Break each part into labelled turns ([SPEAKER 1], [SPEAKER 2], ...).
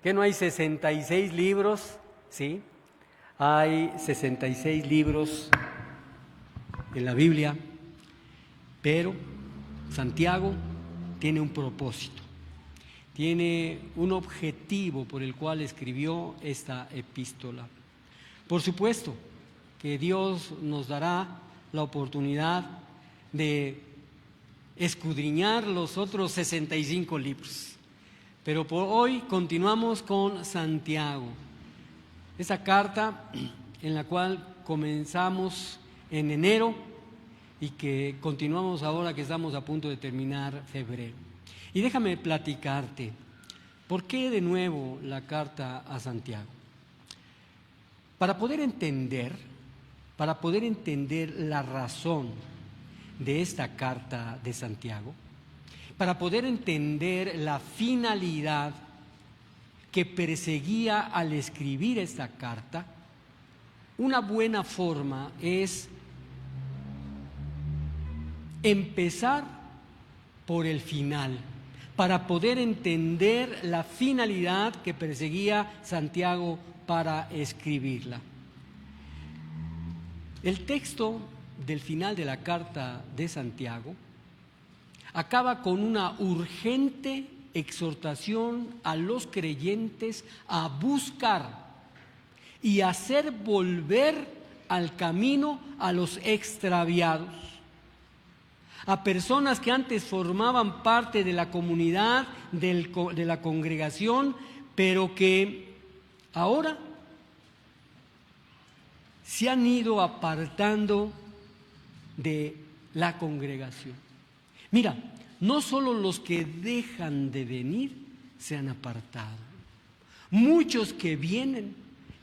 [SPEAKER 1] ¿Que no hay 66 libros? Sí, hay 66 libros en la Biblia, pero Santiago tiene un propósito, tiene un objetivo por el cual escribió esta epístola. Por supuesto que Dios nos dará la oportunidad de escudriñar los otros 65 libros. Pero por hoy continuamos con Santiago, esa carta en la cual comenzamos en enero y que continuamos ahora que estamos a punto de terminar febrero. Y déjame platicarte, ¿por qué de nuevo la carta a Santiago? Para poder entender la razón de esta carta de Santiago, para poder entender la finalidad que perseguía al escribir esta carta, una buena forma es empezar por el final, para poder entender la finalidad que perseguía Santiago para escribirla. El texto del final de la carta de Santiago acaba con una urgente exhortación a los creyentes a buscar y hacer volver al camino a los extraviados, a personas que antes formaban parte de la comunidad, de la congregación, pero que ahora se han ido apartando de la congregación. Mira, no solo los que dejan de venir se han apartado, muchos que vienen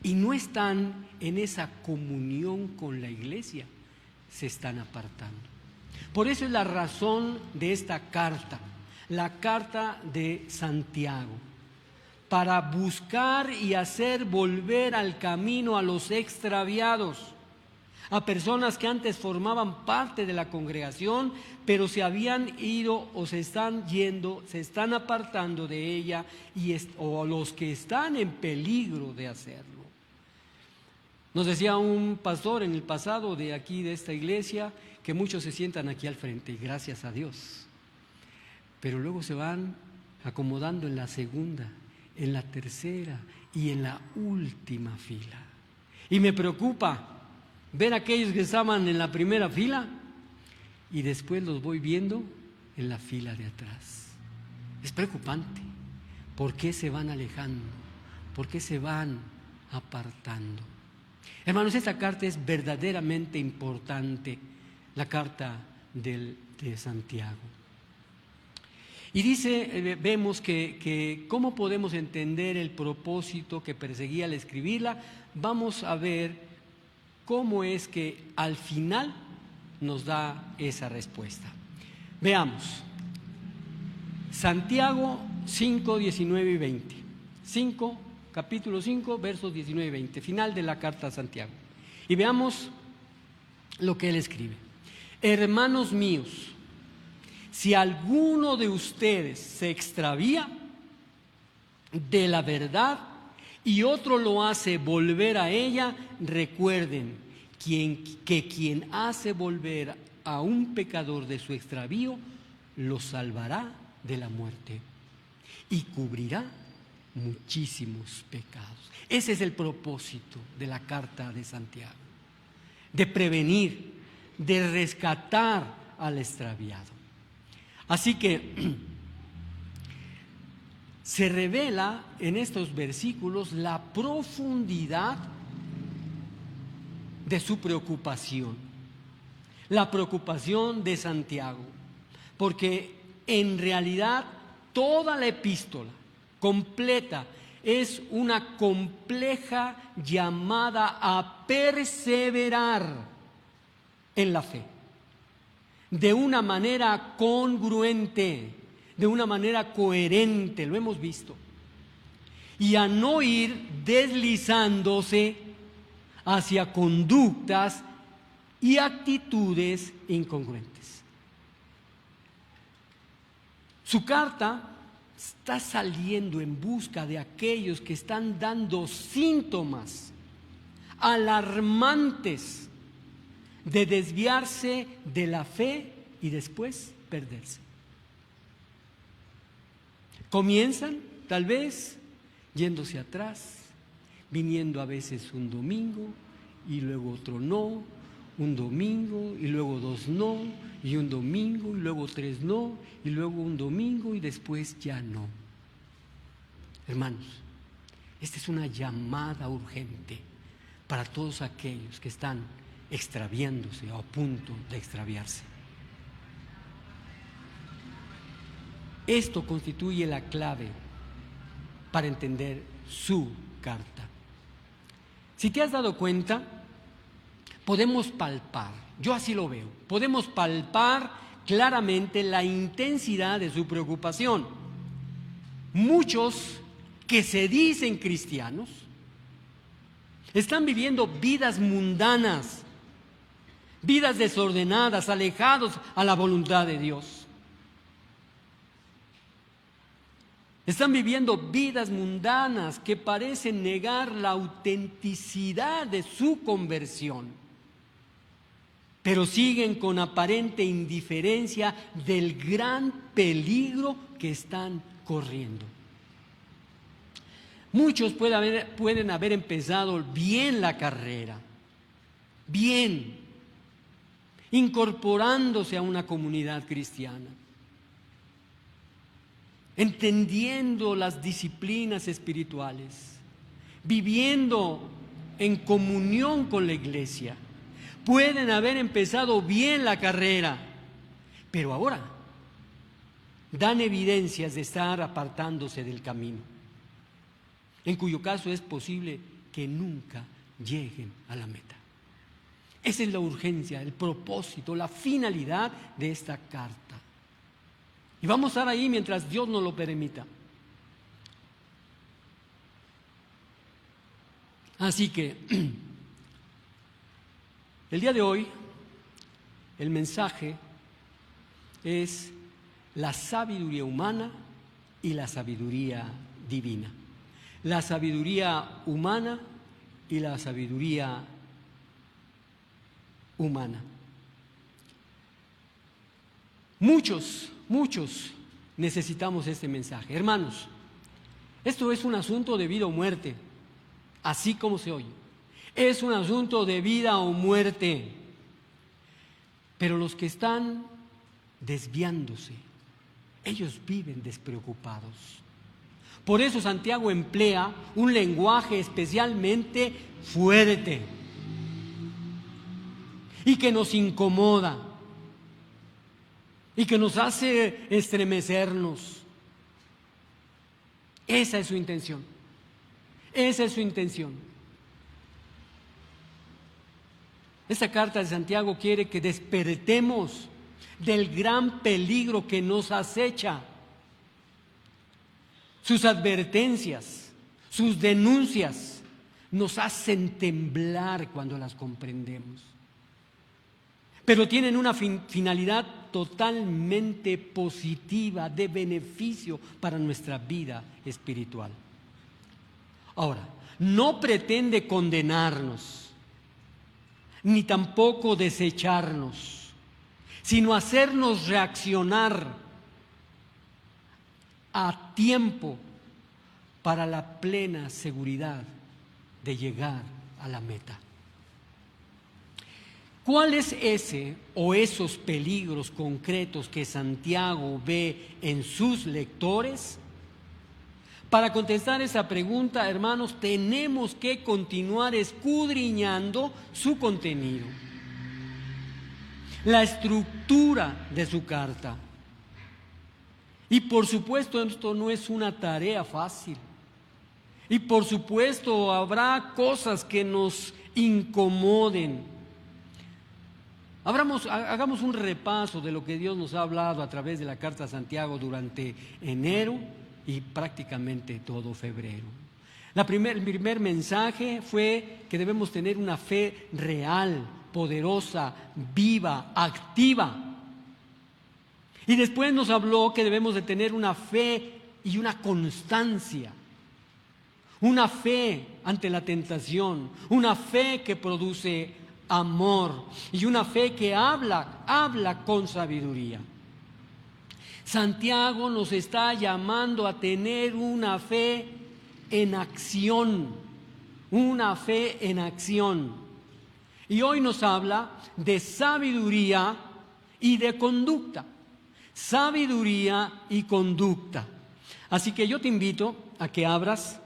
[SPEAKER 1] y no están en esa comunión con la iglesia se están apartando. Por eso es la razón de esta carta, la carta de Santiago, para buscar y hacer volver al camino a los extraviados, a personas que antes formaban parte de la congregación, pero se habían ido o se están yendo, se están apartando de ella, o los que están en peligro de hacerlo. Nos decía un pastor en el pasado de aquí, de esta iglesia, que muchos se sientan aquí al frente, y gracias a Dios, pero luego se van acomodando en la segunda, en la tercera y en la última fila. Y me preocupa ver a aquellos que estaban en la primera fila y después los voy viendo en la fila de atrás. Es preocupante. ¿Por qué se van alejando? ¿Por qué se van apartando? Hermanos, esta carta es verdaderamente importante, la carta de Santiago. Y dice, vemos que cómo podemos entender el propósito que perseguía al escribirla. Vamos a ver cómo es que al final nos da esa respuesta. Veamos, Santiago 5, 19 y 20. Capítulo 5, versos 19 y 20, final de la carta a Santiago. Y veamos lo que él escribe. Hermanos míos, si alguno de ustedes se extravía de la verdad y otro lo hace volver a ella, recuerden que quien hace volver a un pecador de su extravío, lo salvará de la muerte y cubrirá muchísimos pecados. Ese es el propósito de la carta de Santiago, de prevenir, de rescatar al extraviado. Así que se revela en estos versículos la profundidad de su preocupación, la preocupación de Santiago, porque en realidad toda la epístola completa es una compleja llamada a perseverar en la fe, de una manera congruente, de una manera coherente, lo hemos visto, y a no ir deslizándose hacia conductas y actitudes incongruentes. Su carta está saliendo en busca de aquellos que están dando síntomas alarmantes de desviarse de la fe y después perderse. Comienzan, tal vez, yéndose atrás, viniendo a veces un domingo y luego otro no, un domingo y luego 2 no, y un domingo y luego 3 no, y luego un domingo y después ya no. Hermanos, esta es una llamada urgente para todos aquellos que están extraviándose o a punto de extraviarse. Esto constituye la clave para entender su carta. Si te has dado cuenta, podemos palpar, yo así lo veo, podemos palpar claramente la intensidad de su preocupación. Muchos que se dicen cristianos están viviendo vidas mundanas, vidas desordenadas, alejados a la voluntad de Dios. Están viviendo vidas mundanas que parecen negar la autenticidad de su conversión, pero siguen con aparente indiferencia del gran peligro que están corriendo. Muchos pueden haber empezado bien la carrera, bien, incorporándose a una comunidad cristiana, entendiendo las disciplinas espirituales, viviendo en comunión con la iglesia. Pueden haber empezado bien la carrera, pero ahora dan evidencias de estar apartándose del camino, en cuyo caso es posible que nunca lleguen a la meta. Esa es la urgencia, el propósito, la finalidad de esta carta. Y vamos a estar ahí mientras Dios nos lo permita. Así que, el día de hoy, el mensaje es la sabiduría humana y la sabiduría divina. La sabiduría humana y la sabiduría humana. Muchos necesitamos este mensaje. Hermanos, esto es un asunto de vida o muerte, así como se oye. Es un asunto de vida o muerte. Pero los que están desviándose, ellos viven despreocupados. Por eso Santiago emplea un lenguaje especialmente fuerte y que nos incomoda y que nos hace estremecernos. Esa es su intención. Esa es su intención. Esta carta de Santiago quiere que despertemos del gran peligro que nos acecha. Sus advertencias, sus denuncias nos hacen temblar cuando las comprendemos. Pero tienen una finalidad totalmente positiva, de beneficio para nuestra vida espiritual. Ahora, no pretende condenarnos, ni tampoco desecharnos, sino hacernos reaccionar a tiempo para la plena seguridad de llegar a la meta. ¿Cuál es ese o esos peligros concretos que Santiago ve en sus lectores? Para contestar esa pregunta, hermanos, tenemos que continuar escudriñando su contenido, la estructura de su carta. Y por supuesto, esto no es una tarea fácil. Y por supuesto, habrá cosas que nos incomoden. Hagamos un repaso de lo que Dios nos ha hablado a través de la carta a Santiago durante enero y prácticamente todo febrero. El primer mensaje fue que debemos tener una fe real, poderosa, viva, activa. Y después nos habló que debemos de tener una fe y una constancia, una fe ante la tentación, una fe que produce amor y una fe que habla con sabiduría. Santiago nos está llamando a tener una fe en acción, una fe en acción. Y hoy nos habla de sabiduría y de conducta. Sabiduría y conducta. Así que yo te invito a que abras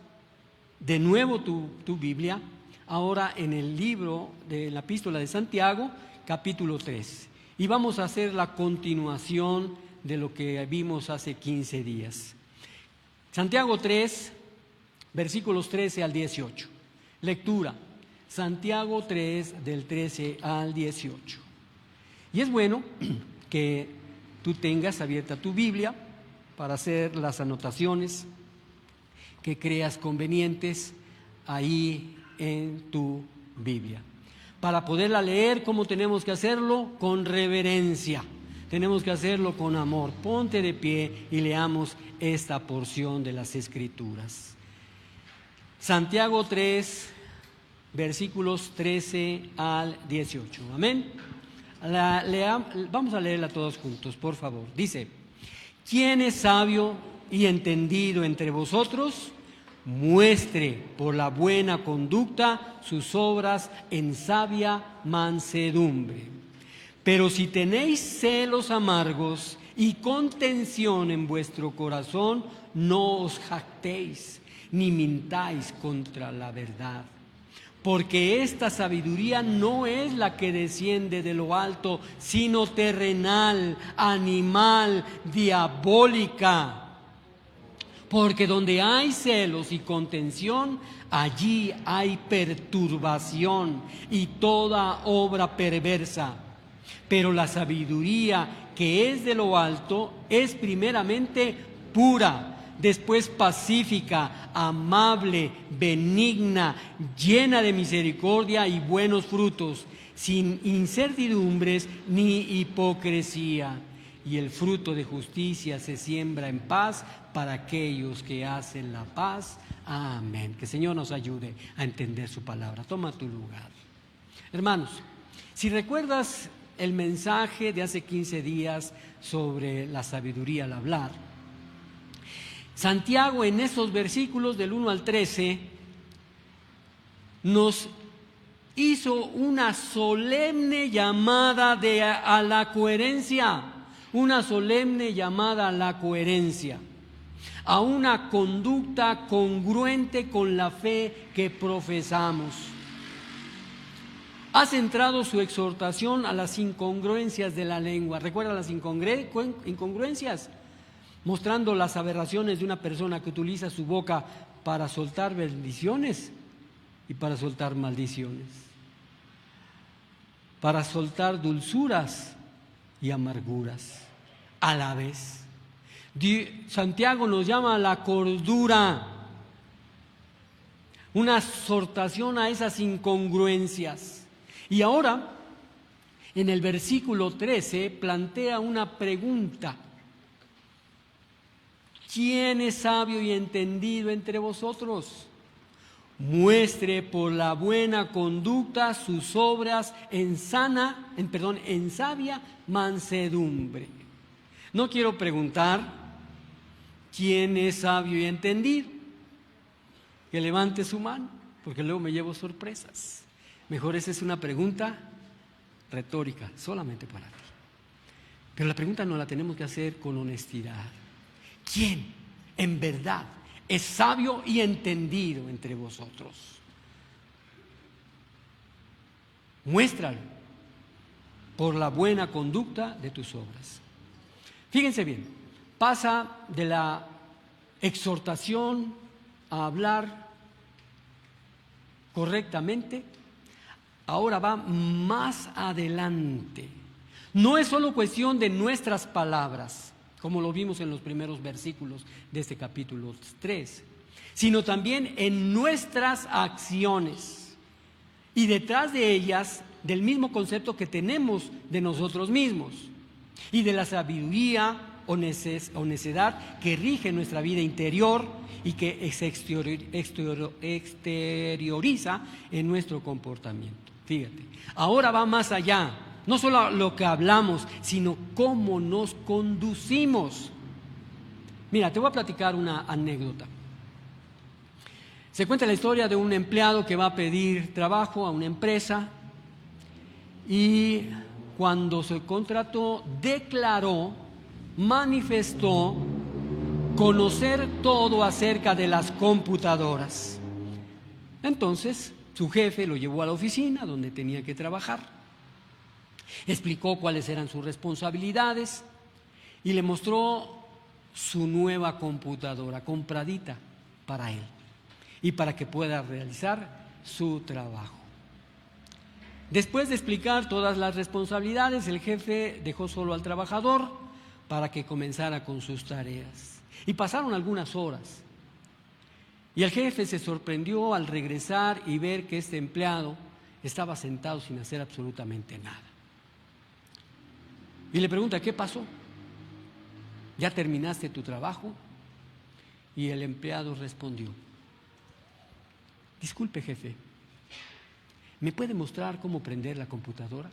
[SPEAKER 1] de nuevo tu Biblia, ahora en el libro de la Epístola de Santiago, capítulo 3. Y vamos a hacer la continuación de lo que vimos hace 15 días. Santiago 3, versículos 13 al 18. Lectura, Santiago 3, del 13 al 18. Y es bueno que tú tengas abierta tu Biblia para hacer las anotaciones que creas convenientes ahí en tu Biblia. Para poderla leer, ¿cómo tenemos que hacerlo? Con reverencia. Tenemos que hacerlo con amor. Ponte de pie y leamos esta porción de las Escrituras. Santiago 3, versículos 13 al 18. Amén. Vamos a leerla todos juntos, por favor. Dice: ¿quién es sabio y entendido entre vosotros? Muestre por la buena conducta sus obras en sabia mansedumbre. Pero si tenéis celos amargos y contención en vuestro corazón, no os jactéis, ni mintáis contra la verdad. Porque esta sabiduría no es la que desciende de lo alto, sino terrenal, animal, diabólica. Porque donde hay celos y contención, allí hay perturbación y toda obra perversa. Pero la sabiduría que es de lo alto es primeramente pura, después pacífica, amable, benigna, llena de misericordia y buenos frutos, sin incertidumbres ni hipocresía. Y el fruto de justicia se siembra en paz para aquellos que hacen la paz. Amén. Que el Señor nos ayude a entender su palabra. Toma tu lugar. Hermanos, si recuerdas el mensaje de hace 15 días sobre la sabiduría al hablar, Santiago en esos versículos del 1 al 13 nos hizo una solemne llamada a la coherencia, una solemne llamada a la coherencia, a una conducta congruente con la fe que profesamos. Ha centrado su exhortación a las incongruencias de la lengua. ¿Recuerda las incongruencias? Mostrando las aberraciones de una persona que utiliza su boca para soltar bendiciones y para soltar maldiciones, para soltar dulzuras y amarguras a la vez. Santiago nos llama a la cordura, una exhortación a esas incongruencias. Y ahora, en el versículo 13, plantea una pregunta. ¿Quién es sabio y entendido entre vosotros? Muestre por la buena conducta sus obras en sabia mansedumbre. No quiero preguntar quién es sabio y entendido. Que levante su mano, porque luego me llevo sorpresas. Mejor esa es una pregunta retórica, solamente para ti. Pero la pregunta no la tenemos que hacer con honestidad. ¿Quién en verdad es sabio y entendido entre vosotros? Muéstralo por la buena conducta de tus obras. Fíjense bien, pasa de la exhortación a hablar correctamente. Ahora va más adelante. No es solo cuestión de nuestras palabras, como lo vimos en los primeros versículos de este capítulo 3, sino también en nuestras acciones. Y detrás de ellas, del mismo concepto que tenemos de nosotros mismos y de la sabiduría o necedad que rige nuestra vida interior y que se exterioriza en nuestro comportamiento. Fíjate, ahora va más allá, no solo lo que hablamos, sino cómo nos conducimos. Mira, te voy a platicar una anécdota. Se cuenta la historia de un empleado que va a pedir trabajo a una empresa y cuando se contrató declaró, manifestó conocer todo acerca de las computadoras. Entonces su jefe lo llevó a la oficina donde tenía que trabajar, explicó cuáles eran sus responsabilidades y le mostró su nueva computadora compradita para él y para que pueda realizar su trabajo. Después de explicar todas las responsabilidades, el jefe dejó solo al trabajador para que comenzara con sus tareas. Y pasaron algunas horas. Y el jefe se sorprendió al regresar y ver que este empleado estaba sentado sin hacer absolutamente nada. Y le pregunta, ¿qué pasó? ¿Ya terminaste tu trabajo? Y el empleado respondió, disculpe jefe, ¿me puede mostrar cómo prender la computadora?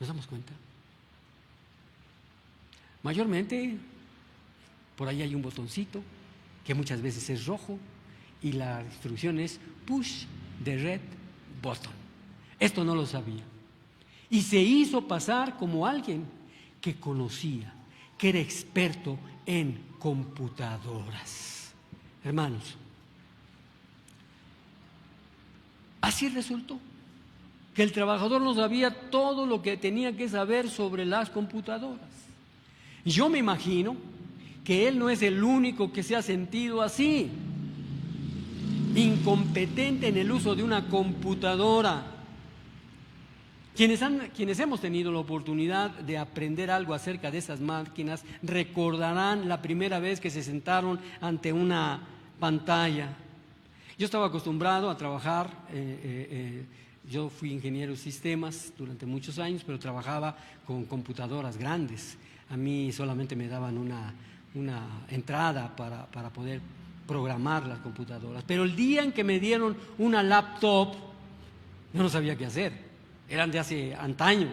[SPEAKER 1] ¿Nos damos cuenta? Mayormente, por ahí hay un botoncito que muchas veces es rojo y la instrucción es push the red button. Esto no lo sabía. Y se hizo pasar como alguien que conocía, que era experto en computadoras. Hermanos, así resultó, que el trabajador no sabía todo lo que tenía que saber sobre las computadoras. Yo me imagino que él no es el único que se ha sentido así, incompetente en el uso de una computadora. Quienes hemos tenido la oportunidad de aprender algo acerca de esas máquinas recordarán la primera vez que se sentaron ante una pantalla. Yo estaba acostumbrado a trabajar, yo fui ingeniero de sistemas durante muchos años, pero trabajaba con computadoras grandes. A mí solamente me daban una entrada para poder programar las computadoras. Pero el día en que me dieron una laptop, yo no sabía qué hacer. Eran de hace antaño,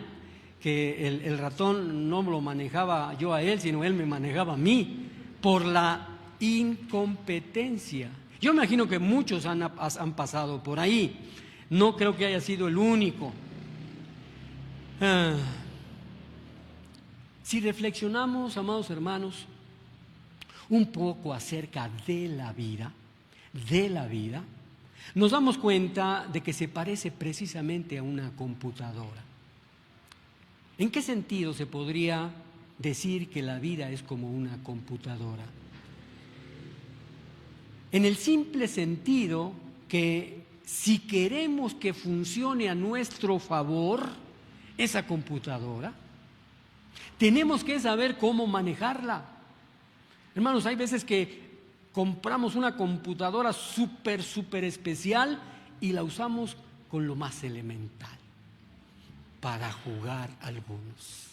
[SPEAKER 1] que el ratón no lo manejaba yo a él, sino él me manejaba a mí, por la incompetencia. Yo me imagino que muchos han pasado por ahí. No creo que haya sido el único. Si reflexionamos, amados hermanos, un poco acerca de la vida, nos damos cuenta de que se parece precisamente a una computadora. ¿En qué sentido se podría decir que la vida es como una computadora? En el simple sentido que si queremos que funcione a nuestro favor esa computadora, tenemos que saber cómo manejarla. Hermanos, hay veces que compramos una computadora súper especial y la usamos con lo más elemental, para jugar algunos.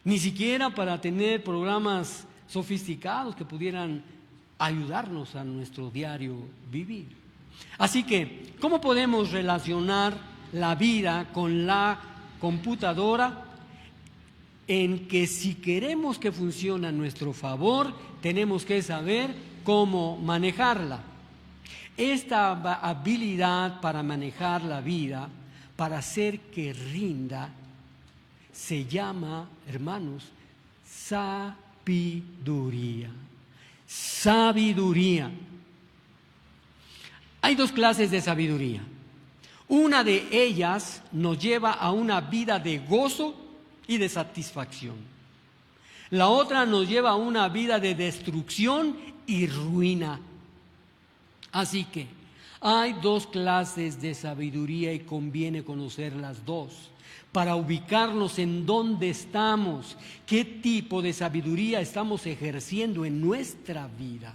[SPEAKER 1] Ni siquiera para tener programas sofisticados que pudieran ayudarnos a nuestro diario vivir. Así que, ¿cómo podemos relacionar la vida con la computadora? En que si queremos que funcione a nuestro favor, tenemos que saber cómo manejarla. Esta habilidad para manejar la vida, para hacer que rinda, se llama, hermanos, sabiduría. Sabiduría. Hay dos clases de sabiduría. Una de ellas nos lleva a una vida de gozo y de satisfacción. La otra nos lleva a una vida de destrucción y ruina. Así que hay dos clases de sabiduría y conviene conocer las dos para ubicarnos en dónde estamos, qué tipo de sabiduría estamos ejerciendo en nuestra vida.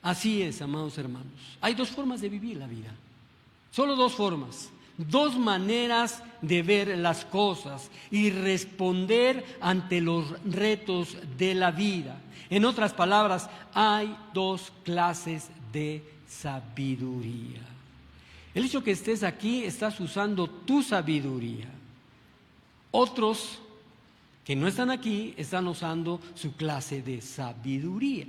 [SPEAKER 1] Así es, amados hermanos. Hay dos formas de vivir la vida. Solo dos formas. dos maneras de ver las cosas y responder ante los retos de la vida. En otras palabras, hay dos clases de sabiduría. El hecho que estés aquí, estás usando tu sabiduría. Otros que no están aquí están usando su clase de sabiduría.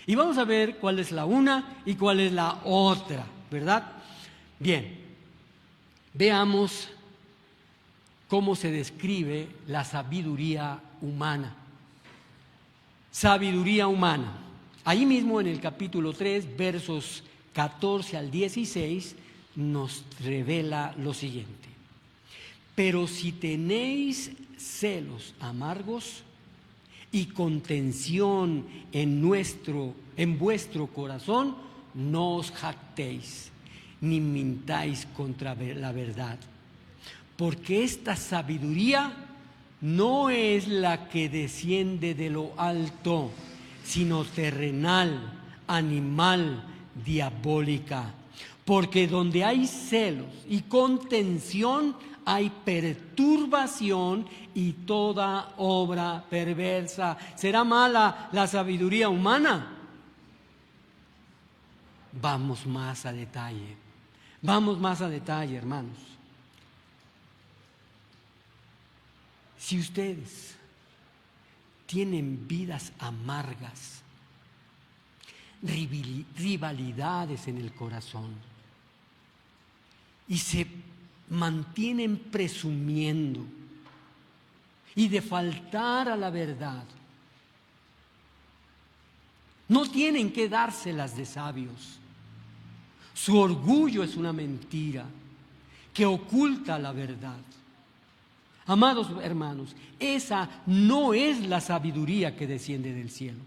[SPEAKER 1] Y vamos a ver cuál es la una y cuál es la otra, ¿verdad? Bien, veamos cómo se describe la sabiduría humana. Sabiduría humana. Ahí mismo en el capítulo 3, versos 14 al 16, nos revela lo siguiente. Pero si tenéis celos amargos y contención en vuestro corazón, no os jactéis, ni mintáis contra la verdad. Porque esta sabiduría no es la que desciende de lo alto, sino terrenal, animal, diabólica. Porque donde hay celos y contención, hay perturbación y toda obra perversa. ¿Será mala la sabiduría humana? Vamos más a detalle. Vamos más a detalle, hermanos. Si ustedes tienen vidas amargas, rivalidades en el corazón y se mantienen presumiendo y de faltar a la verdad, no tienen que dárselas de sabios. Su orgullo es una mentira que oculta la verdad. Amados hermanos, esa no es la sabiduría que desciende del cielo,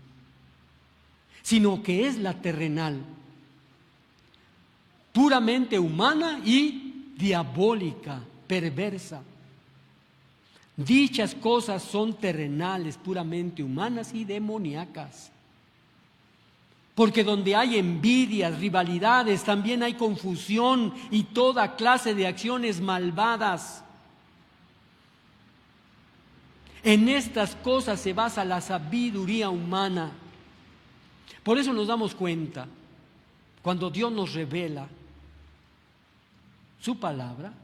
[SPEAKER 1] sino que es la terrenal, puramente humana y diabólica, perversa. Dichas cosas son terrenales, puramente humanas y demoníacas. Porque donde hay envidias, rivalidades, también hay confusión y toda clase de acciones malvadas. En estas cosas se basa la sabiduría humana. Por eso nos damos cuenta, cuando Dios nos revela su palabra,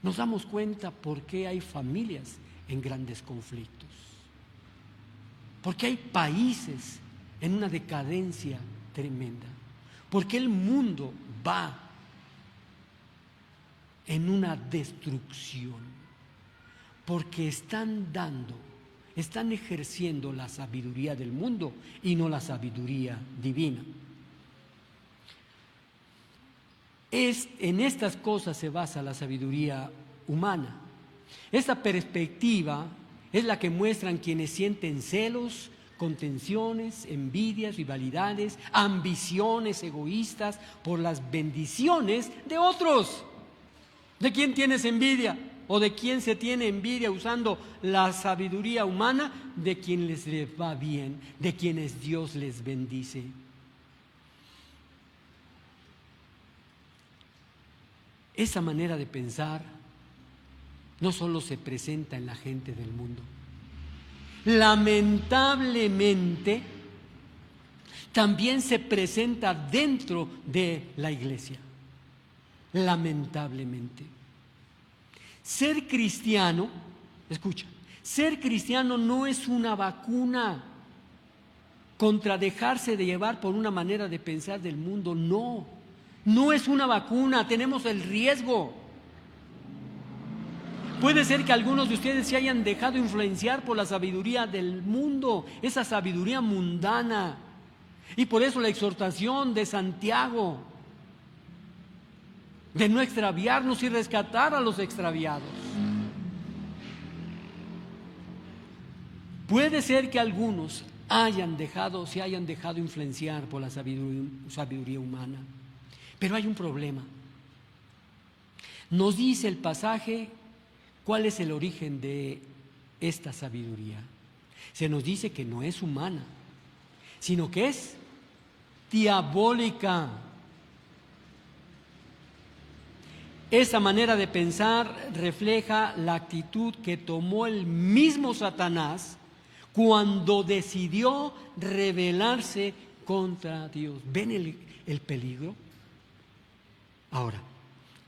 [SPEAKER 1] nos damos cuenta por qué hay familias en grandes conflictos, por qué hay países en una decadencia tremenda, por qué el mundo va en una destrucción. Porque están ejerciendo la sabiduría del mundo y no la sabiduría divina. En estas cosas se basa la sabiduría humana. Esta perspectiva es la que muestran quienes sienten celos, contenciones, envidias, rivalidades, ambiciones egoístas por las bendiciones de otros. ¿De quién tienes envidia? ¿O de quién se tiene envidia usando la sabiduría humana? De quien les va bien, de quienes Dios les bendice. Esa manera de pensar no solo se presenta en la gente del mundo. Lamentablemente, también se presenta dentro de la iglesia. Lamentablemente. Ser cristiano, escucha, ser cristiano no es una vacuna contra dejarse de llevar por una manera de pensar del mundo, no es una vacuna, tenemos el riesgo. Puede ser que algunos de ustedes se hayan dejado influenciar por la sabiduría del mundo, esa sabiduría mundana, y por eso la exhortación de Santiago, de no extraviarnos y rescatar a los extraviados. Puede ser que algunos se hayan dejado influenciar por la sabiduría humana, pero hay un problema. Nos dice el pasaje cuál es el origen de esta sabiduría. Se nos dice que no es humana, sino que es diabólica. Esta manera de pensar refleja la actitud que tomó el mismo Satanás cuando decidió rebelarse contra Dios. ¿Ven el peligro? Ahora,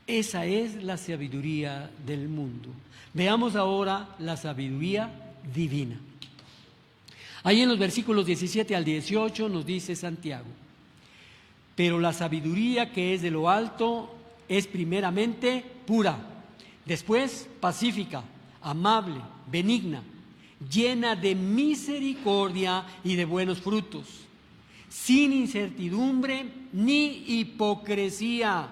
[SPEAKER 1] esa es la sabiduría del mundo. Veamos ahora la sabiduría divina. Ahí en los versículos 17 al 18 nos dice Santiago: pero la sabiduría que es de lo alto es primeramente pura, después pacífica, amable, benigna, llena de misericordia y de buenos frutos, sin incertidumbre ni hipocresía.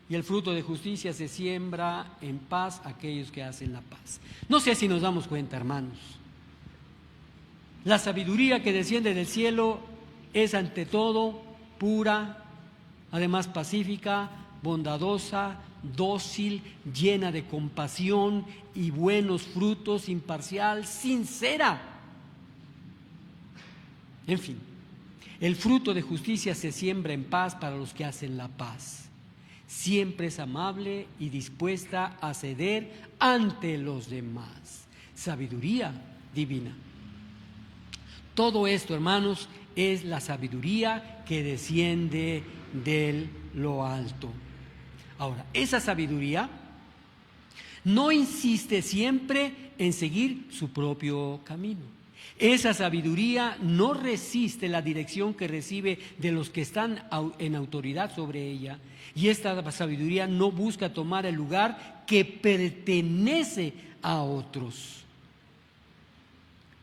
[SPEAKER 1] Y el fruto de justicia se siembra en paz a aquellos que hacen la paz. No sé si nos damos cuenta, hermanos. La sabiduría que desciende del cielo es ante todo pura, además pacífica, bondadosa, dócil, llena de compasión y buenos frutos, imparcial, sincera. En fin, el fruto de justicia se siembra en paz para los que hacen la paz. Siempre es amable y dispuesta a ceder ante los demás. Sabiduría divina. Todo esto, hermanos, es la sabiduría que desciende de lo alto. Ahora, esa sabiduría no insiste siempre en seguir su propio camino. Esa sabiduría no resiste la dirección que recibe de los que están en autoridad sobre ella. Y esta sabiduría no busca tomar el lugar que pertenece a otros.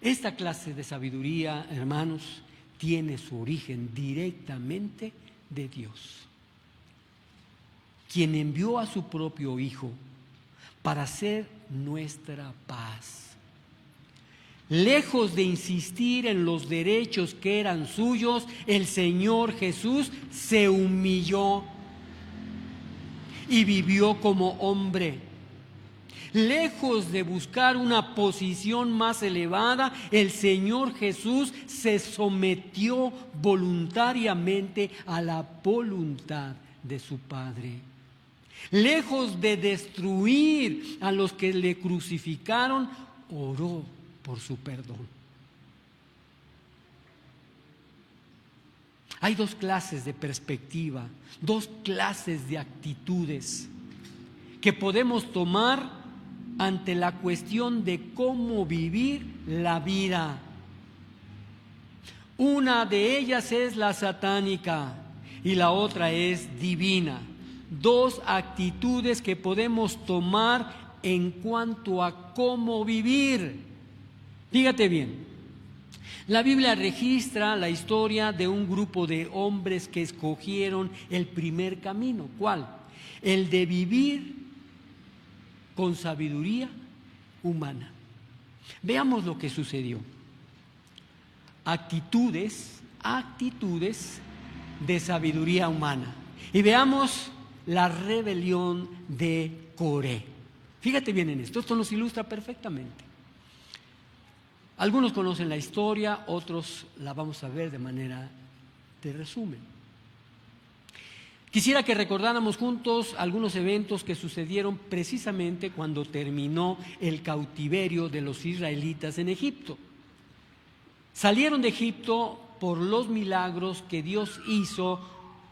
[SPEAKER 1] Esta clase de sabiduría, hermanos, tiene su origen directamente de Dios, quien envió a su propio Hijo para ser nuestra paz. Lejos de insistir en los derechos que eran suyos, el Señor Jesús se humilló y vivió como hombre. Lejos de buscar una posición más elevada, el Señor Jesús se sometió voluntariamente a la voluntad de su Padre. Lejos de destruir a los que le crucificaron, oró por su perdón. Hay dos clases de perspectiva, dos clases de actitudes que podemos tomar ante la cuestión de cómo vivir la vida. Una de ellas es la satánica y la otra es divina. Dos actitudes que podemos tomar en cuanto a cómo vivir. Fíjate bien, la Biblia registra la historia de un grupo de hombres que escogieron el primer camino. ¿Cuál? El de vivir con sabiduría humana. Veamos lo que sucedió. Actitudes de sabiduría humana. Y veamos la rebelión de Coré. Fíjate bien en esto nos ilustra perfectamente. Algunos conocen la historia, otros la vamos a ver de manera de resumen. Quisiera que recordáramos juntos algunos eventos que sucedieron precisamente cuando terminó el cautiverio de los israelitas en Egipto. Salieron de Egipto por los milagros que Dios hizo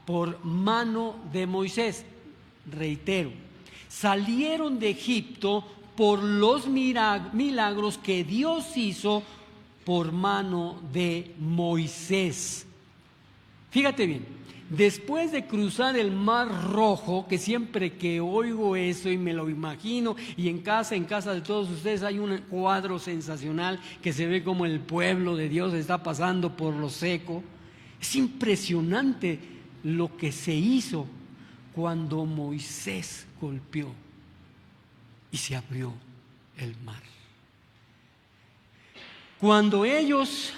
[SPEAKER 1] por mano de Moisés. Reitero, salieron de Egipto por los milagros que Dios hizo por mano de Moisés. Fíjate bien, después de cruzar el Mar Rojo, que siempre que oigo eso y me lo imagino, y en casa de todos ustedes hay un cuadro sensacional que se ve como el pueblo de Dios está pasando por lo seco. Es impresionante lo que se hizo cuando Moisés golpeó y se abrió el mar. Cuando ellos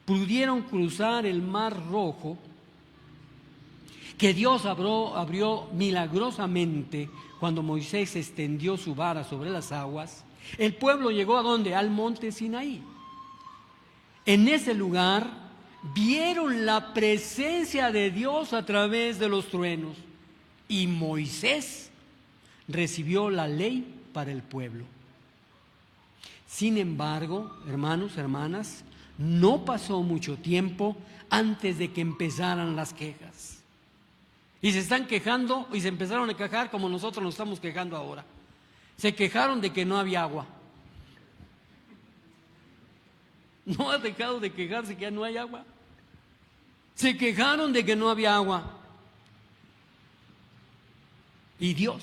[SPEAKER 1] pudieron cruzar el Mar Rojo, que Dios abrió milagrosamente cuando Moisés extendió su vara sobre las aguas, el pueblo llegó ¿a dónde? Al monte Sinaí. En ese lugar vieron la presencia de Dios a través de los truenos y Moisés recibió la ley para el pueblo. Sin embargo, hermanos, hermanas, no pasó mucho tiempo antes de que empezaran las quejas. Y se están quejando y se empezaron a quejar como nosotros nos estamos quejando ahora. Se quejaron de que no había agua. No ha dejado de quejarse que ya no hay agua. Se quejaron de que no había agua. Y Dios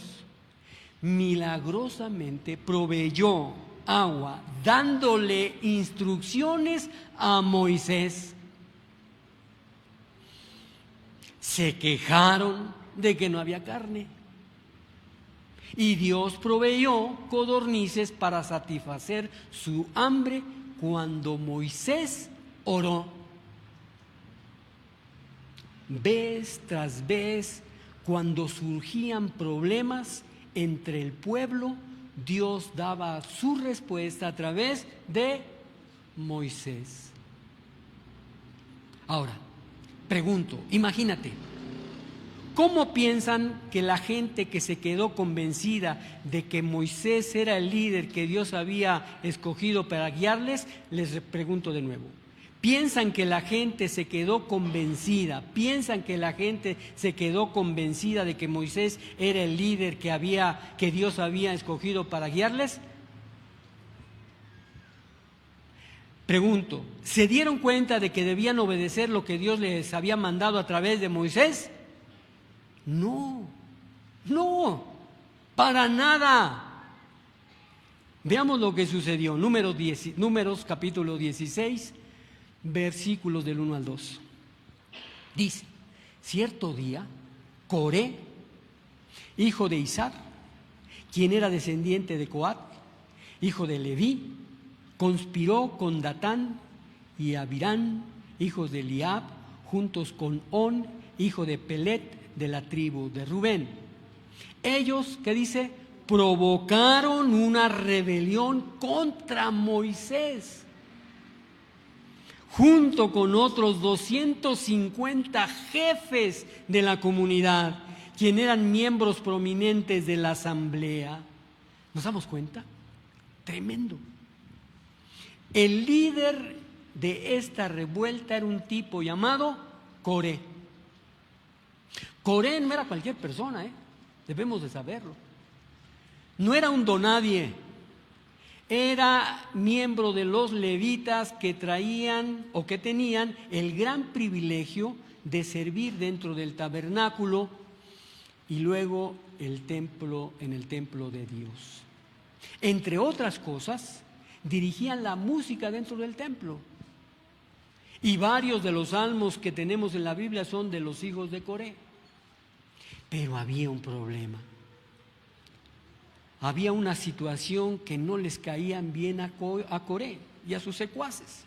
[SPEAKER 1] milagrosamente proveyó agua, dándole instrucciones a Moisés. Se quejaron de que no había carne. Y Dios proveyó codornices para satisfacer su hambre cuando Moisés oró. Vez tras vez, cuando surgían problemas entre el pueblo, Dios daba su respuesta a través de Moisés. Ahora, pregunto, imagínate, ¿cómo piensan que la gente que se quedó convencida de que Moisés era el líder que Dios había escogido para guiarles? Les pregunto de nuevo. ¿Piensan que la gente se quedó convencida? ¿Piensan que la gente se quedó convencida de que Moisés era el líder que Dios había escogido para guiarles? Pregunto, ¿se dieron cuenta de que debían obedecer lo que Dios les había mandado a través de Moisés? No, para nada. Veamos lo que sucedió. Números capítulo 16, versículos del 1 al 2. Dice, cierto día, Coré, hijo de Izhar, quien era descendiente de Coat, hijo de Leví, conspiró con Datán y Abirán, hijos de Eliab, juntos con On, hijo de Pelet, de la tribu de Rubén. Ellos, ¿qué dice? Provocaron una rebelión contra Moisés, junto con otros 250 jefes de la comunidad, quienes eran miembros prominentes de la asamblea. ¿Nos damos cuenta? Tremendo. El líder de esta revuelta era un tipo llamado Coré. Coré no era cualquier persona, debemos de saberlo. No era un donadie, era miembro de los levitas que traían o que tenían el gran privilegio de servir dentro del tabernáculo y luego en el templo de Dios. Entre otras cosas, dirigían la música dentro del templo. Y varios de los salmos que tenemos en la Biblia son de los hijos de Coré. Pero había un problema. Había una situación que no les caían bien a Coré y a sus secuaces.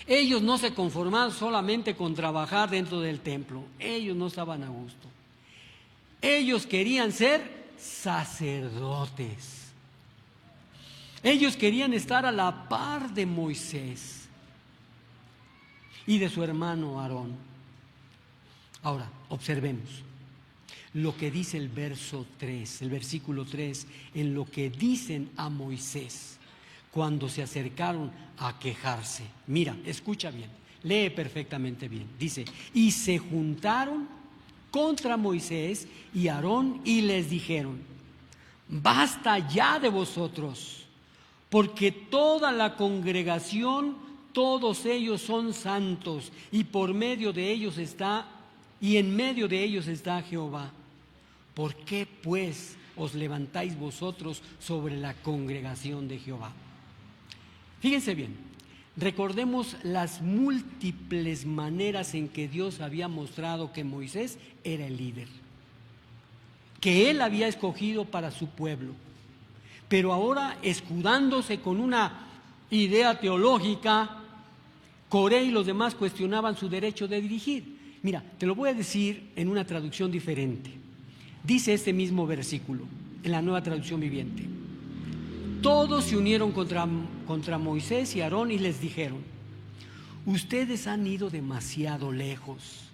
[SPEAKER 1] Ellos no se conformaban solamente con trabajar dentro del templo. Ellos no estaban a gusto. Ellos querían ser sacerdotes. Ellos querían estar a la par de Moisés y de su hermano Aarón. Ahora, observemos lo que dice el versículo 3, en lo que dicen a Moisés cuando se acercaron a quejarse. Mira, escucha bien, lee perfectamente bien. Dice, y se juntaron contra Moisés y Aarón y les dijeron, basta ya de vosotros, porque toda la congregación, todos ellos son santos, y por medio de ellos está, y en medio de ellos está Jehová. ¿Por qué pues os levantáis vosotros sobre la congregación de Jehová? Fíjense bien, recordemos las múltiples maneras en que Dios había mostrado que Moisés era el líder, que él había escogido para su pueblo. Pero ahora, escudándose con una idea teológica, Coré y los demás cuestionaban su derecho de dirigir. Mira, te lo voy a decir en una traducción diferente. Dice este mismo versículo, en la Nueva Traducción Viviente. Todos se unieron contra Moisés y Aarón y les dijeron, ustedes han ido demasiado lejos.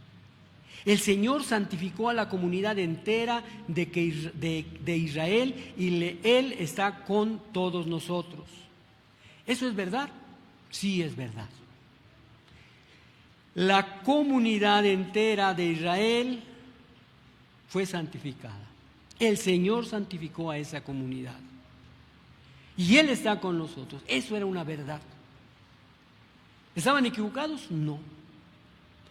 [SPEAKER 1] El Señor santificó a la comunidad entera de Israel y Él está con todos nosotros. ¿Eso es verdad? Sí, es verdad. La comunidad entera de Israel fue santificada. El Señor santificó a esa comunidad. Y Él está con nosotros. Eso era una verdad. ¿Estaban equivocados? No.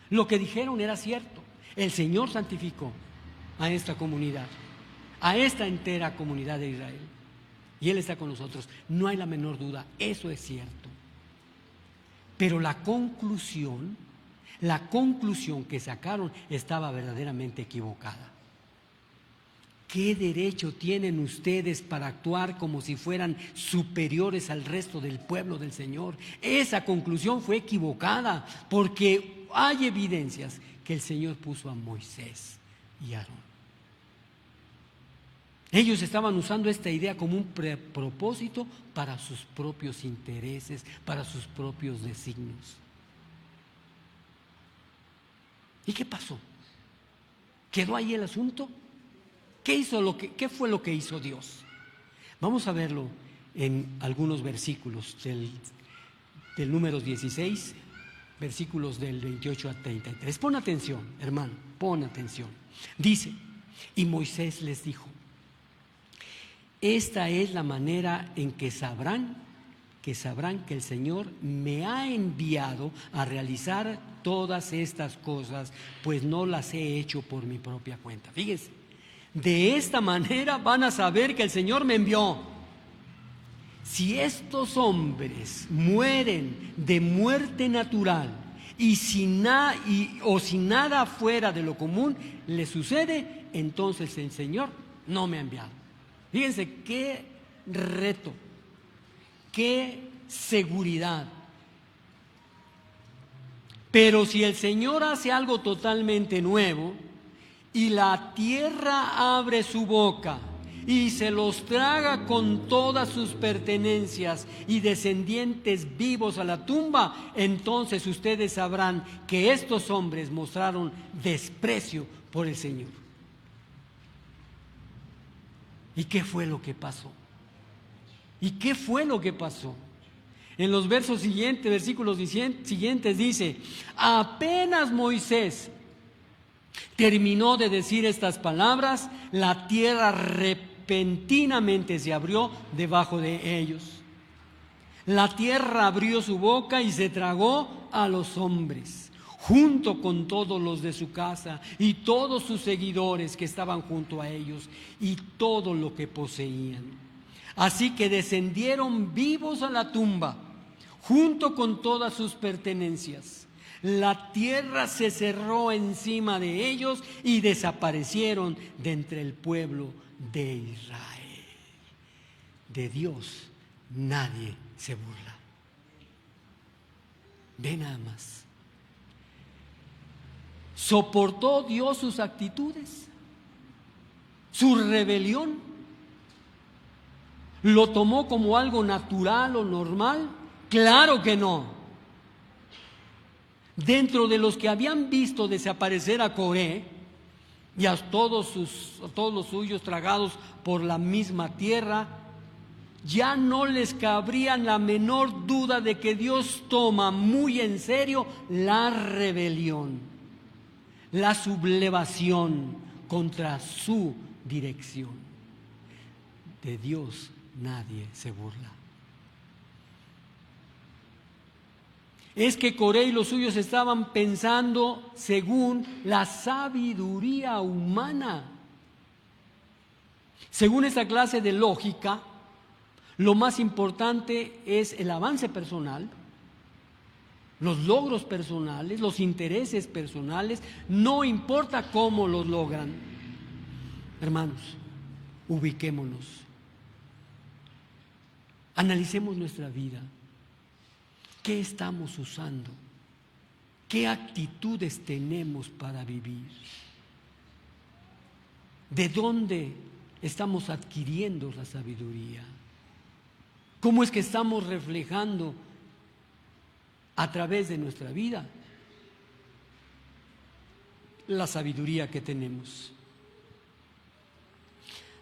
[SPEAKER 1] Lo que dijeron era cierto. El Señor santificó a esta comunidad, a esta entera comunidad de Israel. Y Él está con nosotros. No hay la menor duda. Eso es cierto. Pero la conclusión que sacaron estaba verdaderamente equivocada. ¿Qué derecho tienen ustedes para actuar como si fueran superiores al resto del pueblo del Señor? Esa conclusión fue equivocada, porque hay evidencias que el Señor puso a Moisés y a Aarón. Ellos estaban usando esta idea como un propósito para sus propios intereses, para sus propios designios. ¿Y qué pasó? ¿Quedó ahí el asunto? ¿Qué fue lo que hizo Dios? Vamos a verlo en algunos versículos del Números 16, versículos del 28 a 33. Pon atención, hermano, pon atención. Dice, y Moisés les dijo: esta es la manera en que sabrán que el Señor me ha enviado a realizar todas estas cosas, pues no las he hecho por mi propia cuenta. Fíjense. De esta manera van a saber que el Señor me envió. Si estos hombres mueren de muerte natural y si nada fuera de lo común les sucede, entonces el Señor no me ha enviado. Fíjense qué reto, qué seguridad. Pero si el Señor hace algo totalmente nuevo y la tierra abre su boca y se los traga con todas sus pertenencias y descendientes vivos a la tumba, entonces ustedes sabrán que estos hombres mostraron desprecio por el Señor. ¿Y qué fue lo que pasó? ¿Y qué fue lo que pasó? En los versículos siguientes dice: apenas Moisés terminó de decir estas palabras, la tierra repentinamente se abrió debajo de ellos. La tierra abrió su boca y se tragó a los hombres, junto con todos los de su casa y todos sus seguidores que estaban junto a ellos y todo lo que poseían. Así que descendieron vivos a la tumba, junto con todas sus pertenencias. La tierra se cerró encima de ellos y desaparecieron de entre el pueblo de Israel. De Dios nadie se burla. Ve nada más. ¿Soportó Dios sus actitudes? ¿Su rebelión? ¿Lo tomó como algo natural o normal? Claro que no. Dentro de los que habían visto desaparecer a Coré y a todos los suyos tragados por la misma tierra, ya no les cabría la menor duda de que Dios toma muy en serio la rebelión, la sublevación contra su dirección. De Dios nadie se burla. Es que Coré y los suyos estaban pensando según la sabiduría humana. Según esta clase de lógica, lo más importante es el avance personal, los logros personales, los intereses personales, no importa cómo los logran. Hermanos, ubiquémonos, analicemos nuestra vida. ¿Qué estamos usando? ¿Qué actitudes tenemos para vivir? ¿De dónde estamos adquiriendo la sabiduría? ¿Cómo es que estamos reflejando a través de nuestra vida la sabiduría que tenemos.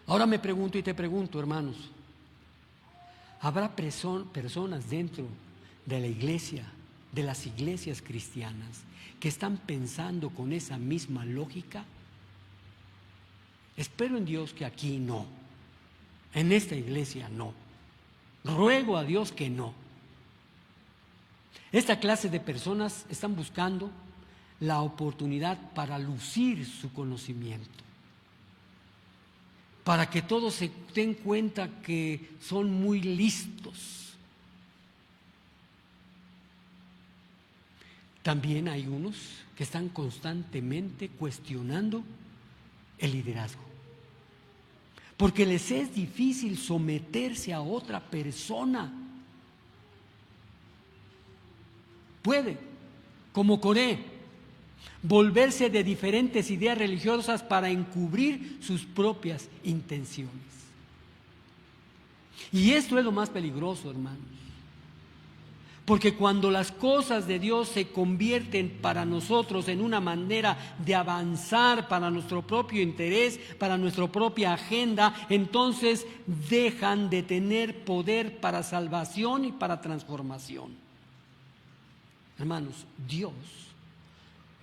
[SPEAKER 1] Ahora me pregunto y te pregunto, hermanos, ¿habrá personas dentro de la iglesia, de las iglesias cristianas, que están pensando con esa misma lógica? Espero en Dios que aquí no, en esta iglesia no. Ruego a Dios que no. Esta clase de personas están buscando la oportunidad para lucir su conocimiento, para que todos se den cuenta que son muy listos. También hay unos que están constantemente cuestionando el liderazgo, porque les es difícil someterse a otra persona. Puede, como Coré, volverse de diferentes ideas religiosas para encubrir sus propias intenciones. Y esto es lo más peligroso, hermanos, porque cuando las cosas de Dios se convierten para nosotros en una manera de avanzar para nuestro propio interés, para nuestra propia agenda, entonces dejan de tener poder para salvación y para transformación. Hermanos, Dios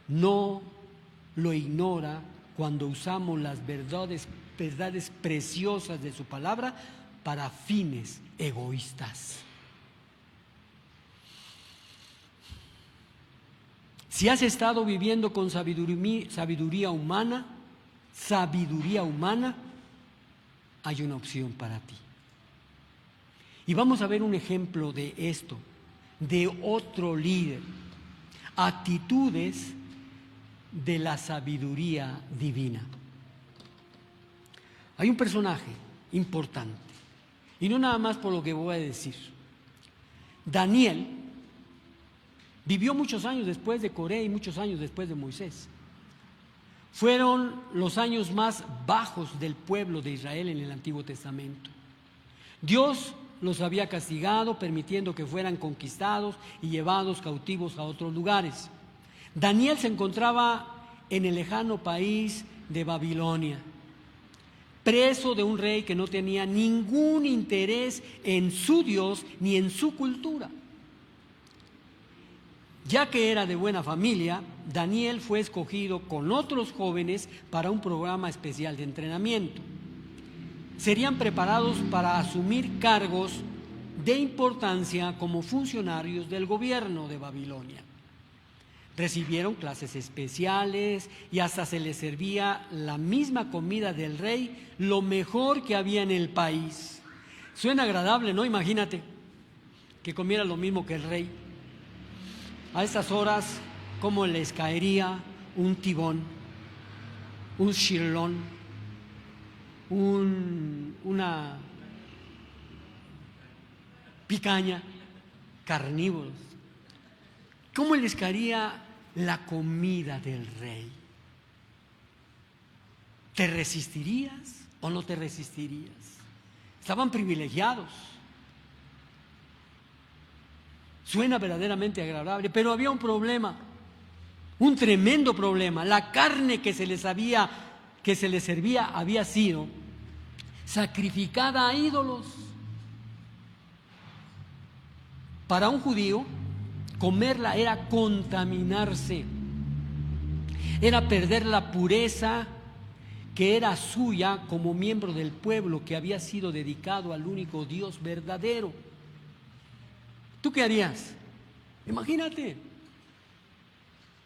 [SPEAKER 1] no lo ignora cuando usamos las verdades preciosas de su palabra para fines egoístas. Si has estado viviendo con sabiduría humana, hay una opción para ti. Y vamos a ver un ejemplo de esto, de otro líder, actitudes de la sabiduría divina. Hay un personaje importante, y no nada más por lo que voy a decir. Daniel vivió muchos años después de Coré y muchos años después de Moisés. Fueron los años más bajos del pueblo de Israel en el Antiguo Testamento. Dios los había castigado, permitiendo que fueran conquistados y llevados cautivos a otros lugares. Daniel se encontraba en el lejano país de Babilonia, preso de un rey que no tenía ningún interés en su Dios ni en su cultura. Ya que era de buena familia, Daniel fue escogido con otros jóvenes para un programa especial de entrenamiento. Serían preparados para asumir cargos de importancia como funcionarios del gobierno de Babilonia. Recibieron clases especiales y hasta se les servía la misma comida del rey, lo mejor que había en el país. Suena agradable, ¿no? Imagínate que comiera lo mismo que el rey. A estas horas, ¿cómo les caería un tibón, un shirlón, una picaña, carnívoros? ¿Cómo les caería la comida del rey? ¿Te resistirías o no te resistirías? Estaban privilegiados. Suena verdaderamente agradable, pero había un problema, un tremendo problema. La carne que se les servía había sido sacrificada a ídolos. Para un judío, comerla era contaminarse, era perder la pureza que era suya como miembro del pueblo que había sido dedicado al único Dios verdadero. ¿Tú qué harías? Imagínate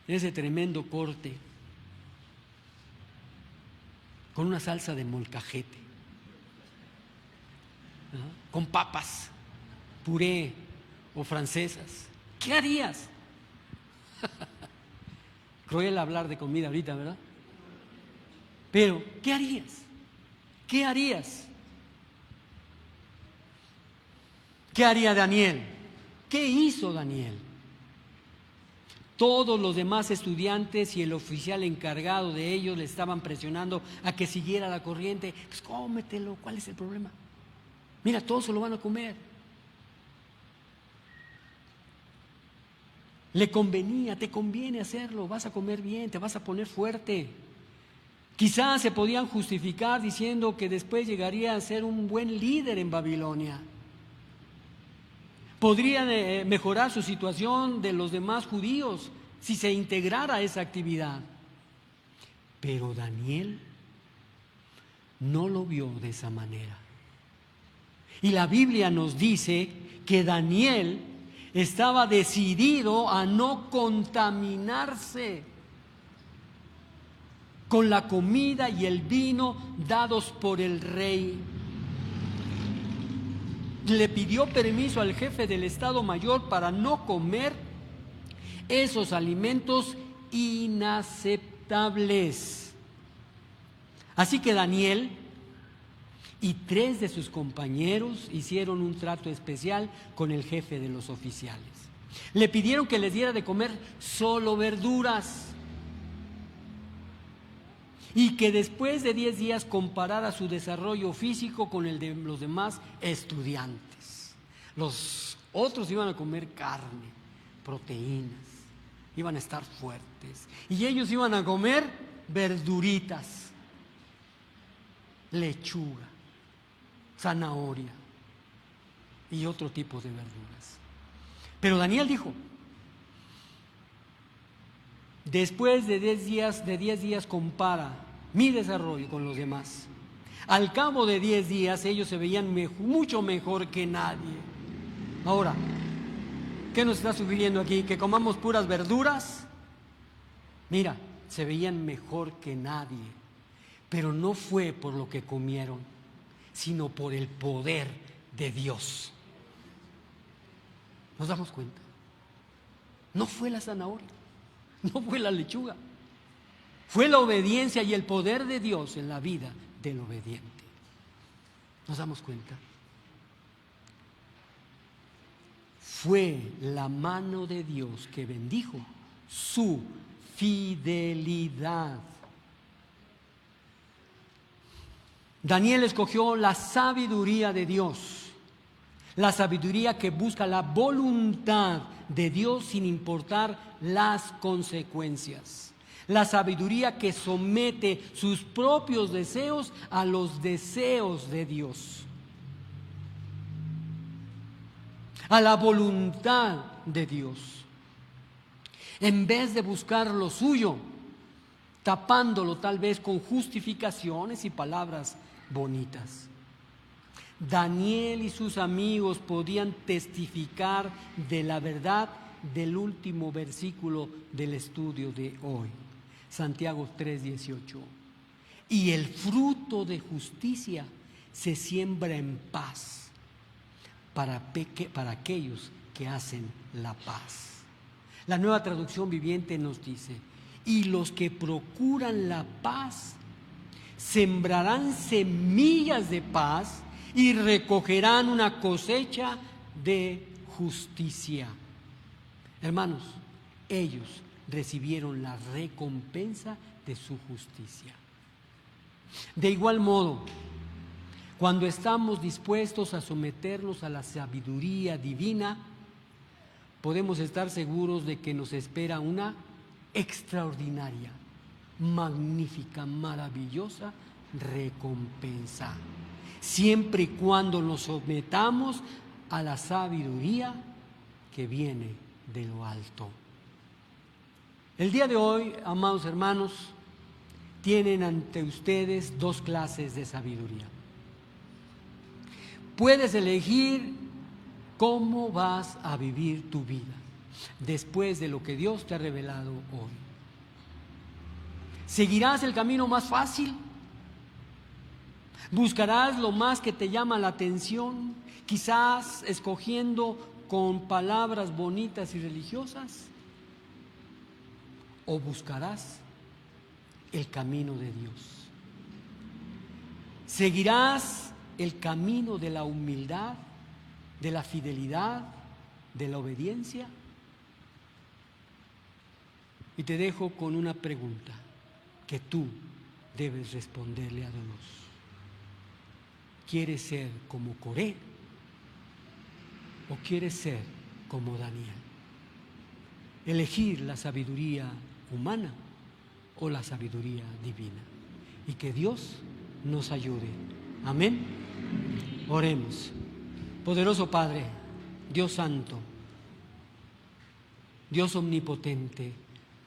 [SPEAKER 1] ese tremendo corte con una salsa de molcajete, ¿no? Con papas, puré o francesas. ¿Qué harías? Cruel hablar de comida ahorita, ¿verdad? Pero, ¿qué harías? ¿Qué harías? ¿Qué haría Daniel? ¿Qué hizo Daniel? Todos los demás estudiantes y el oficial encargado de ellos le estaban presionando a que siguiera la corriente. Pues cómetelo, ¿cuál es el problema? Mira, todos se lo van a comer. Le convenía, te conviene hacerlo, vas a comer bien, te vas a poner fuerte. Quizás se podían justificar diciendo que después llegaría a ser un buen líder en Babilonia. Podrían mejorar su situación de los demás judíos si se integrara a esa actividad. Pero Daniel no lo vio de esa manera. Y la Biblia nos dice que Daniel estaba decidido a no contaminarse con la comida y el vino dados por el rey. Le pidió permiso al jefe del Estado Mayor para no comer esos alimentos inaceptables. Así que Daniel y 3 de sus compañeros hicieron un trato especial con el jefe de los oficiales. Le pidieron que les diera de comer solo verduras y que después de 10 días comparara su desarrollo físico con el de los demás estudiantes. Los otros iban a comer carne, proteínas, iban a estar fuertes, y ellos iban a comer verduritas, lechuga, zanahoria y otro tipo de verduras. Pero Daniel dijo: después de 10 días compara mi desarrollo con los demás. Al cabo de 10 días ellos se veían mucho mejor que nadie. Ahora, ¿qué nos está sugiriendo aquí? ¿Que comamos puras verduras? Mira, se veían mejor que nadie, pero no fue por lo que comieron, sino por el poder de Dios. ¿Nos damos cuenta? No fue la zanahoria, no fue la lechuga, fue la obediencia y el poder de Dios en la vida del obediente. ¿Nos damos cuenta? Fue la mano de Dios que bendijo su fidelidad. Daniel escogió la sabiduría de Dios, la sabiduría que busca la voluntad de Dios sin importar las consecuencias, la sabiduría que somete sus propios deseos a los deseos de Dios, a la voluntad de Dios, en vez de buscar lo suyo, tapándolo tal vez con justificaciones y palabras bonitas. Daniel y sus amigos podían testificar de la verdad del último versículo del estudio de hoy, Santiago 3:18. Y el fruto de justicia se siembra en paz para aquellos que hacen la paz. La Nueva Traducción Viviente nos dice: y los que procuran la paz sembrarán semillas de paz y recogerán una cosecha de justicia. Hermanos, ellos recibieron la recompensa de su justicia. De igual modo, cuando estamos dispuestos a someternos a la sabiduría divina, podemos estar seguros de que nos espera una extraordinaria, magnífica, maravillosa recompensa, siempre y cuando nos sometamos a la sabiduría que viene de lo alto. El día de hoy, amados hermanos, tienen ante ustedes 2 clases de sabiduría. Puedes elegir cómo vas a vivir tu vida después de lo que Dios te ha revelado hoy. ¿Seguirás el camino más fácil? ¿Buscarás lo más que te llama la atención, quizás escogiendo con palabras bonitas y religiosas? ¿O buscarás el camino de Dios? ¿Seguirás el camino de la humildad, de la fidelidad, de la obediencia? Y te dejo con una pregunta que tú debes responderle a Dios. ¿Quieres ser como Coré o quieres ser como Daniel? elegir la sabiduría humana o la sabiduría divina. Y que Dios nos ayude. Amén. Oremos. Poderoso Padre, Dios Santo, Dios omnipotente,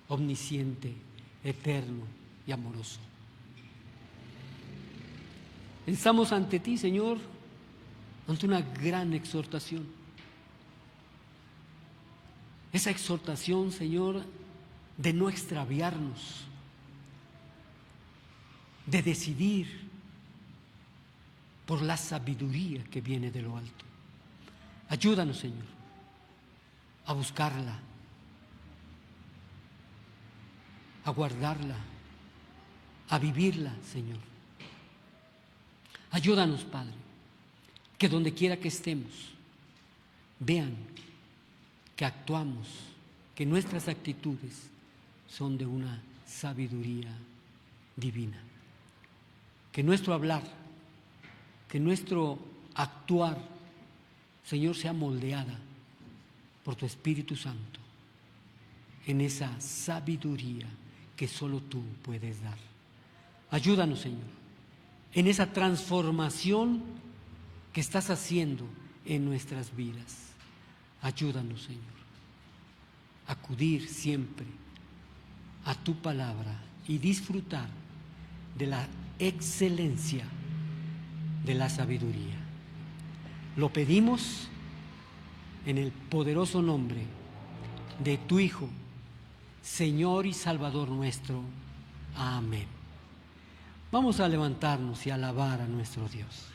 [SPEAKER 1] omnisciente, eterno y amoroso. Estamos ante ti, Señor, ante una gran exhortación. Esa exhortación, Señor, de no extraviarnos, de decidir por la sabiduría que viene de lo alto. Ayúdanos, Señor, a buscarla, a guardarla, a vivirla, Señor. Ayúdanos, Padre, que donde quiera que estemos, vean que actuamos, que nuestras actitudes son de una sabiduría divina. Que nuestro hablar, que nuestro actuar, Señor, sea moldeada por tu Espíritu Santo en esa sabiduría que solo tú puedes dar. Ayúdanos, Señor, en esa transformación que estás haciendo en nuestras vidas. Ayúdanos, Señor, a acudir siempre a tu palabra y disfrutar de la excelencia de la sabiduría. Lo pedimos en el poderoso nombre de tu Hijo, Señor y Salvador nuestro. Amén. Vamos a levantarnos y alabar a nuestro Dios.